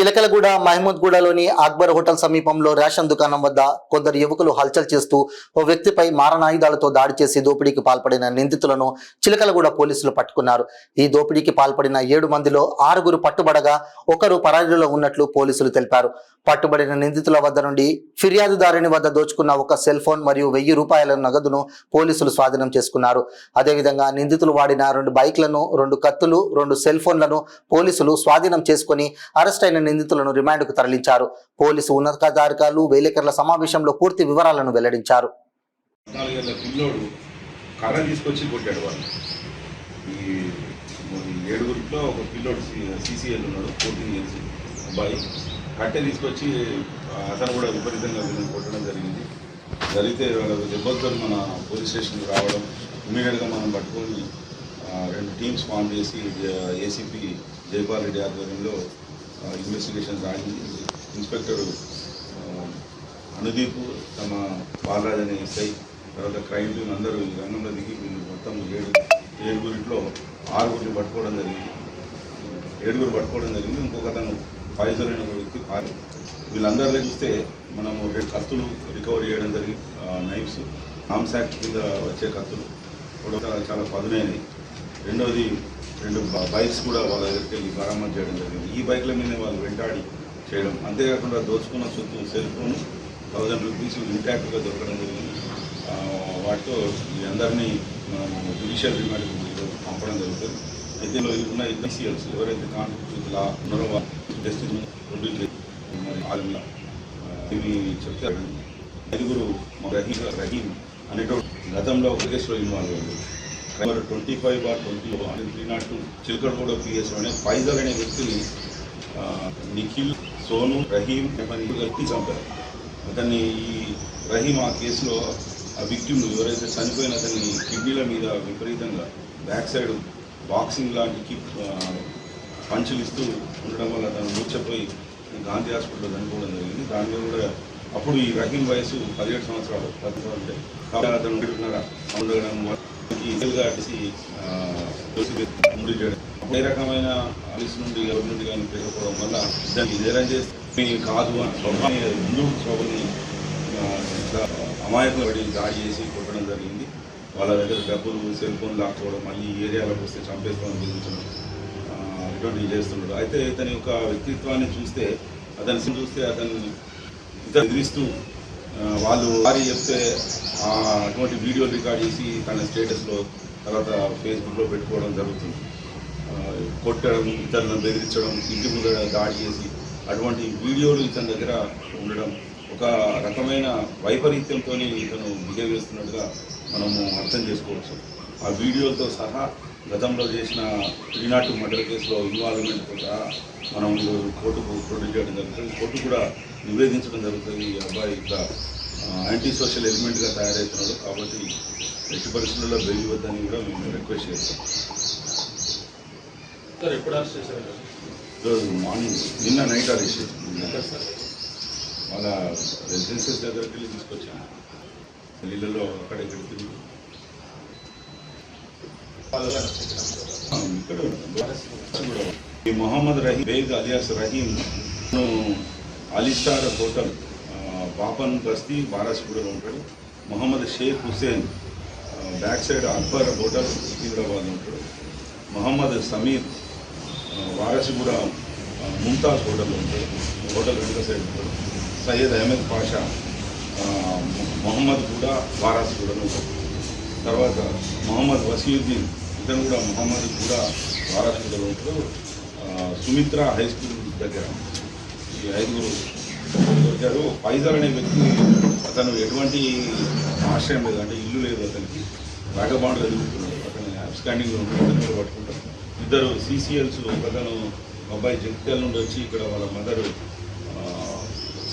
Chilkalguda మహమూద్గూడలోని Akbar hotel సమీపంలో ration దుకాణం వద్ద కొందరు యువకులు హల్చల్ చేస్తూ ఓ వ్యక్తిపై మారణాయుధాలతో దాడి చేసి దోపిడీకి పాల్పడిన నిందితులను చిలకలగూడ పోలీసులు పట్టుకున్నారు. ఈ దోపిడీకి పాల్పడిన 7 మందిలో 6 పట్టుబడగా 1 పరారీలో ఉన్నట్లు పోలీసులు తెలిపారు. పట్టుబడిన నిందితుల వద్ద నుండి ఫిర్యాదుదారుని వద్ద దోచుకున్న ఒక సెల్ ఫోన్ మరియు 1000 రూపాయల నగదును పోలీసులు స్వాధీనం చేసుకున్నారు. అదేవిధంగా నిందితులు వాడిన 2 బైక్లను, 2 కత్తులు, 2 సెల్ ఫోన్లను పోలీసులు స్వాధీనం చేసుకుని అరెస్ట్ అయిన నిందితులను రిమాండ్కు తరలించారు. పోలీసు ఉన్నతాధికారులు విలేకరుల సమావేశంలో పూర్తి వివరాలను వెల్లడించారు. 4 ఏళ్ల పిల్లోడు కర్ర తీసుకొచ్చి కొట్టాడు. వాళ్ళు ఈ 7గురిలో ఒక పిల్లోడు CCL ఉన్నాడు, 14 years అబ్బాయి. కట్టె తీసుకొచ్చి అతను కూడా విపరీతంగా కొట్టడం జరిగితే వాళ్ళ దెబ్బతో మన పోలీస్ స్టేషన్కి రావడం, ఇమీడియట్గా మనం పట్టుకొని 2 టీమ్స్ ఫామ్ చేసి ఏసీపీ జైపాల్ రెడ్డి ఆధ్వర్యంలో ఇన్వెస్టిగేషన్ సాగింది. ఇన్స్పెక్టర్ అనుదీప్, తమ బాలరాజ్ అనే ఎస్ఐ, తర్వాత క్రైమ్ టీమ్ అందరూ ఈ రంగంలో దిగి వీళ్ళు మొత్తం 7గురిలో 6 పట్టుకోవడం జరిగింది. 7 పట్టుకోవడం జరిగింది. ఇంకొక అతను ఫైజర్ అనే వ్యక్తి 6. వీళ్ళందరిలో చూస్తే మనము 2 కత్తులు రికవరీ చేయడం జరిగింది. నైఫ్స్, ఆర్మ్స్ యాక్ట్ కింద వచ్చే కత్తులు కూడా చాలా పదునైనవి. రెండవది 2 బైక్స్ కూడా వాళ్ళ దగ్గరికి వెళ్ళి బరామతి చేయడం జరిగింది. ఈ బైక్ల మీద వాళ్ళు వెంటాడి చేయడం, అంతేకాకుండా దోచుకున్న సొత్తు సెల్ ఫోన్ 1000 రూపీస్ ఇంటాక్ట్గా దొరకడం జరిగింది. వాటితో ఈ అందరినీ మనము జ్యుడిషియల్ రిమాండ్కి పంపడం జరుగుతుంది. అయితే ఉన్న CCLs ఎవరైతే కాన్స్టిట్యూషన్ లా ఉన్నారో వాళ్ళు జస్టిస్ మరి ఆలిమిలా ఇవి చెప్తారు. 5 రహీం అనేటువంటి గతంలో ఒక కేసులో ఇన్వాల్వ్ అయ్యారు. 25/20 302 చిలకలగూడ PSలోనే ఫైజర్ అనే వ్యక్తిని నిఖిల్, సోను, రహీం వ్యక్తి చంపారు. అతన్ని ఈ రహీం ఆ కేసులో ఆ విక్టిమ్ ఎవరైతే చనిపోయిన అతన్ని కిడ్నీల మీద విపరీతంగా బ్యాక్ సైడ్ బాక్సింగ్ లాంటి పంచులు ఇస్తూ ఉండడం వల్ల అతను మూర్చపోయి గాంధీ హాస్పిటల్లో చనిపోవడం జరిగింది. దానిలో కూడా అప్పుడు ఈ రహీం వయసు 17 సంవత్సరాలు కాబట్టి అతను ఉండడం ముడి చేయడం, ఏ రకమైన పోలీసు నుండి ఎవరి నుండి కానీ పెరగకపోవడం వల్ల దాన్ని నేరం చేస్తే కాదు అని ముందు సోబని అమాయకులు పడి దాడి చేసి కొట్టడం జరిగింది. వాళ్ళ దగ్గర డబ్బులు, సెల్ ఫోన్ లాక్కోవడం, మళ్ళీ ఏరియాలోకి వస్తే చంపేస్తామని బెదిరించడం, ఇటువంటివి చేస్తున్నాడు. అయితే ఇతని యొక్క వ్యక్తిత్వాన్ని చూస్తే అతన్ని ఎదిరిస్తూ వాళ్ళు వారి చెప్తే అటువంటి వీడియోలు రికార్డ్ చేసి తన స్టేటస్లో తర్వాత ఫేస్బుక్లో పెట్టుకోవడం జరుగుతుంది. కొట్టడం, ఇతరులను బెదిరించడం, ఇంటి ముందు దాడి చేసి అటువంటి వీడియోలు ఇతని దగ్గర ఉండడం ఒక రకమైన వైపరీత్యంతో ఇతను బిహేవ్ చేస్తున్నట్టుగా మనము అర్థం చేసుకోవచ్చు. ఆ వీడియోలతో సహా గతంలో చేసిన 302 మర్డర్ కేసులో ఇన్వాల్వ్మెంట్తో సహా మనం కోర్టుకు ప్రొడ్యూస్ చేయడం జరుగుతుంది. కోర్టు కూడా నివేదించడం జరుగుతుంది. ఈ అబ్బాయి ఇట్లా యాంటీ సోషల్ ఎలిమెంట్గా తయారవుతున్నాడు కాబట్టి ఎట్టి పరిస్థితుల్లో బెయిల్ ఇవ్వద్దని కూడా మేము రిక్వెస్ట్ చేస్తాం. సార్ ఎప్పుడు అరెస్ట్ చేశారు? ఈరోజు మార్నింగ్, నిన్న నైట్ అరెస్ట్ చేశారు. వాళ్ళ రెసిడెన్సెస్ దగ్గరికి వెళ్ళి తీసుకొచ్చాను. ఢిల్లీలో అక్కడెక్కడ తిరిగి ఇక్కడ ఈ మొహమ్మద్ రహీం బేగ్ అలియాస్ రహీం అలీస్టార్ హోటల్ బాపన్ బస్తీ బారాసిగూడలో ఉంటాడు. Mohammed Shaikh Hussain back side Akbar hotel సికింద్రాబాద్లో ఉంటాడు. మొహమ్మద్ సమీర్ వారసిగూడ ముంతాజ్ హోటల్లో ఉంటాడు, హోటల్ వెనుక సైడ్ ఉంటాడు. సయ్యద్ అహ్మద్ పాషా మొహమ్మద్ కూడా వారాసిగూడలో ఉంటాడు. తర్వాత మొహమ్మద్ వసీయుద్దీన్, ఇతను కూడా మొహమ్మద్ కూడా వారాసిగూడలో ఉంటాడు. సుమిత్ర హై స్కూల్ దగ్గర ఈ 5 దొరికారు. ఫైజర్ అనే వ్యక్తి, అతను ఎటువంటి ఆశ్రయం లేదు, అంటే ఇల్లు లేదు, అతనికి రాగబాండ్గా తిరుగుతున్నాడు. అతను అబ్స్కాండింగ్లో ఉంటాడు, పట్టుకుంటారు. 2 CCLs, ఒకతను అబ్బాయి జగిత్యాల నుండి వచ్చి ఇక్కడ వాళ్ళ మదర్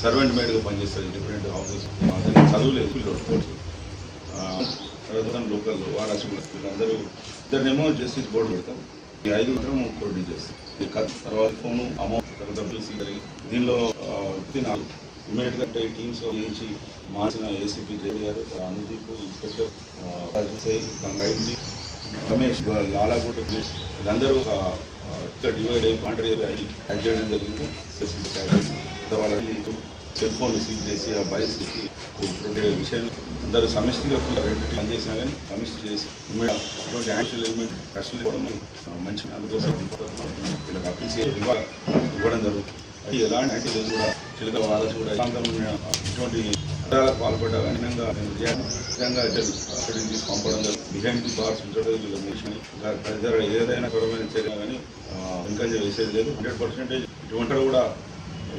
సర్వెంట్ మేడ్గా పనిచేస్తారు డిఫరెంట్ హౌసెస్. అతను చదువులేదు, పిల్లలు తర్వాత లోకల్ వారాసిగూడ. వీళ్ళందరూ 2 జస్టిస్ బోర్డు పెడతాం. ఈ 5 మాత్రం ప్రొడ్యూస్ చేస్తాం. తర్వాత ఫోను, అమౌంట్, తర్వాత జరిగి దీనిలో ఇమీడియట్గా టీమ్స్ నుంచి మార్చిన ఏసీపీ జై గారు, అనుదీప్, ఇన్స్పెక్టర్ రమేష్, లాలాగూడ, వీళ్ళందరూ ఇక్కడ డివైడ్ అయ్యి కాంట్రీ అయ్యి యాడ్ చేయడం జరిగింది. వాళ్ళకి సెల్ ఫోన్ సీజ్ చేసి ఆ బైక్స్ విషయం అందరూ సమిష్టిగా రెండు పనిచేసినా కానీ సమిష్టి చేసి ఇటువంటి యాక్చువల్ ఎలిమెంట్ కష్టం ఇవ్వడం మంచి అందుకోసం వీళ్ళకి అప్రిసియేట్ ఇవ్వడం జరుగుతుంది. ఎలాంటి యాక్టివిటీస్ కూడా చిలక వాళ్ళకి కూడా ఇటువంటి పదాలకు పాల్పడ్డాలని నిజంగా తీసి పంపడం జరుగుతుంది. బిహైండ్ ది బార్స్ ఉంచడం ఏదైనా పరమైన చర్య కానీ ఎంకరేజ్ వేసేది లేదు. 100% ఇటువంటి కూడా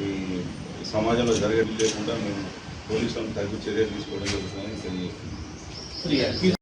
ఈ సమాజంలో జరగడం లేకుండా మేము పోలీసులను తగ్గి చర్యలు తీసుకోవడం జరుగుతుందని తెలియజేస్తున్నాం.